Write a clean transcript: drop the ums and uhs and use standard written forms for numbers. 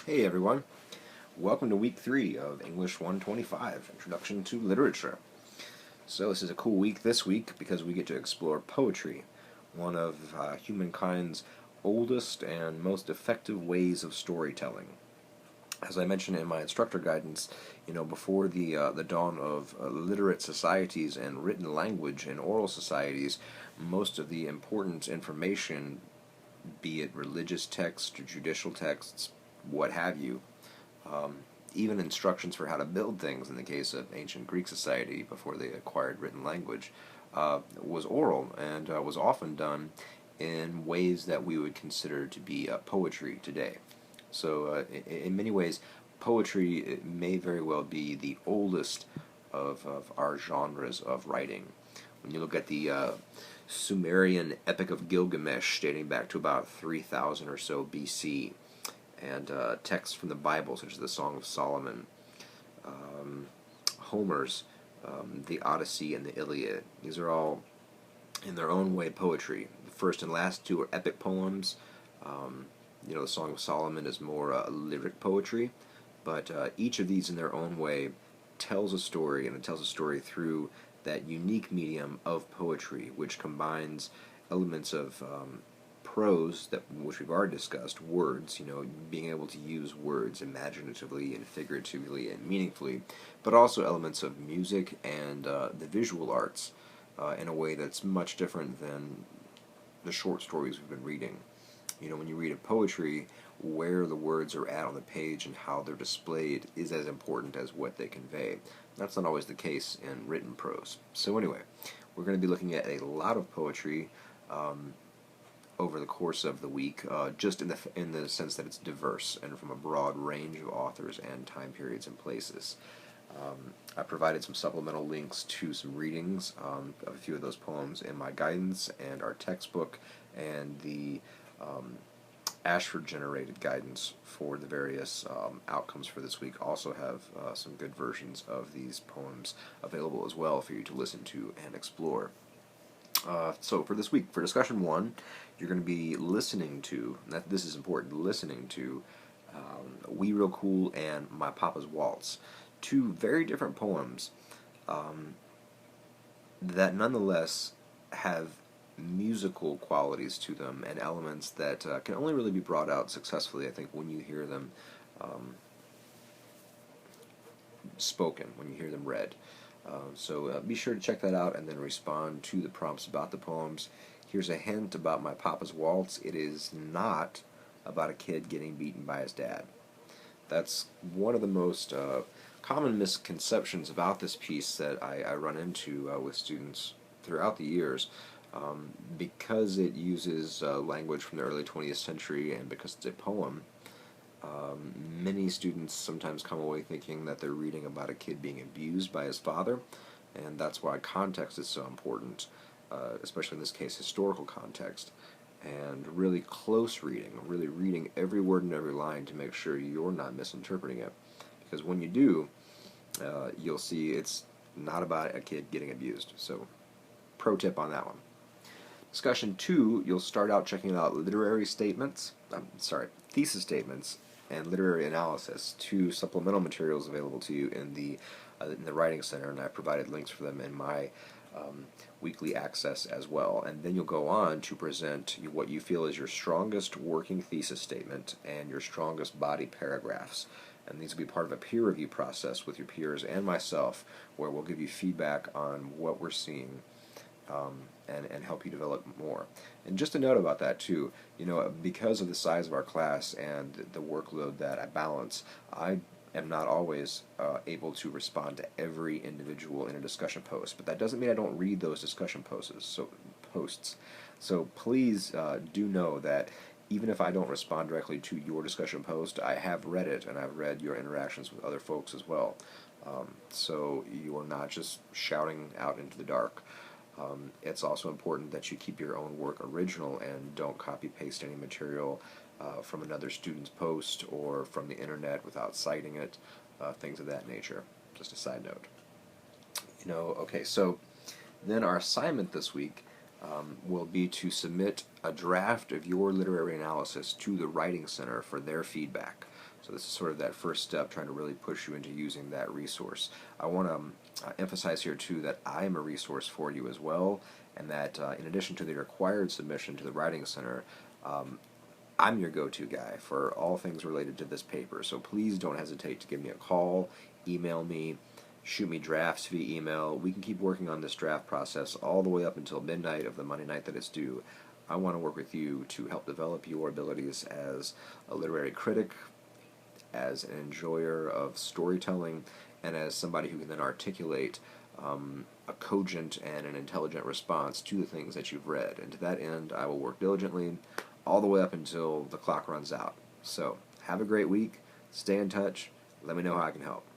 Hey everyone, welcome to week 3 of English 125, Introduction to Literature. So this is a cool week this week because we get to explore poetry, one of humankind's oldest and most effective ways of storytelling. As I mentioned in my instructor guidance, before the dawn of literate societies and written language and oral societies, most of the important information, be it religious texts or judicial texts, what have you, um, even instructions for how to build things in the case of ancient Greek society before they acquired written language, was oral and was often done in ways that we would consider to be poetry today. So, in many ways, poetry may very well be the oldest of our genres of writing. When you look at the Sumerian Epic of Gilgamesh, dating back to about 3000 or so BC, and texts from the Bible, such as the Song of Solomon, Homer's The Odyssey and the Iliad. These are all, in their own way, poetry. The first and last two are epic poems. The Song of Solomon is more lyric poetry, but each of these, in their own way, tells a story, and it tells a story through that unique medium of poetry, which combines elements of prose, which we've already discussed, words, being able to use words imaginatively and figuratively and meaningfully, but also elements of music and the visual arts in a way that's much different than the short stories we've been reading. When you read a poetry, where the words are at on the page and how they're displayed is as important as what they convey. That's not always the case in written prose. So anyway, we're going to be looking at a lot of poetry over the course of the week, just in the sense that it's diverse and from a broad range of authors and time periods and places. I provided some supplemental links to some readings of a few of those poems in my guidance, and our textbook and the Ashford-generated guidance for the various outcomes for this week also have some good versions of these poems available as well for you to listen to and explore. So for this week, for discussion 1, you're going to be listening to, this is important, listening to We Real Cool and My Papa's Waltz, two very different poems that nonetheless have musical qualities to them and elements that can only really be brought out successfully, I think, when you hear them spoken, when you hear them read. So be sure to check that out and then respond to the prompts about the poems. Here's a hint about My Papa's Waltz. It is not about a kid getting beaten by his dad. That's one of the most common misconceptions about this piece that I run into with students throughout the years. Because it uses language from the early 20th century and because it's a poem, many students sometimes come away thinking that they're reading about a kid being abused by his father, and that's why context is so important, especially in this case, historical context, and really close reading, really reading every word and every line to make sure you're not misinterpreting it. Because when you do, you'll see it's not about a kid getting abused. So, pro tip on that one. Discussion 2, you'll start out checking out thesis statements and literary analysis, two supplemental materials available to you in the Writing Center, and I provided links for them in my weekly access as well. And then you'll go on to present what you feel is your strongest working thesis statement and your strongest body paragraphs. And these will be part of a peer review process with your peers and myself, where we'll give you feedback on what we're seeing and help you develop more. And just a note about that too, because of the size of our class and the workload that I balance, I am not always able to respond to every individual in a discussion post, but that doesn't mean I don't read those discussion posts. So please do know that even if I don't respond directly to your discussion post, I have read it, and I've read your interactions with other folks as well. So you are not just shouting out into the dark. It's also important that you keep your own work original and don't copy-paste any material from another student's post or from the internet without citing it, things of that nature. Just a side note. Okay, so then our assignment this week will be to submit a draft of your literary analysis to the Writing Center for their feedback. So this is sort of that first step, trying to really push you into using that resource. I want to emphasize here too that I am a resource for you as well, and that in addition to the required submission to the Writing Center, um, I'm your go-to guy for all things related to this paper. So please don't hesitate to give me a call, email me, shoot me drafts via email. We can keep working on this draft process all the way up until midnight of the Monday night that it's due. I want to work with you to help develop your abilities as a literary critic, as an enjoyer of storytelling, and as somebody who can then articulate a cogent and an intelligent response to the things that you've read. And to that end, I will work diligently all the way up until the clock runs out. So, have a great week. Stay in touch. Let me know how I can help.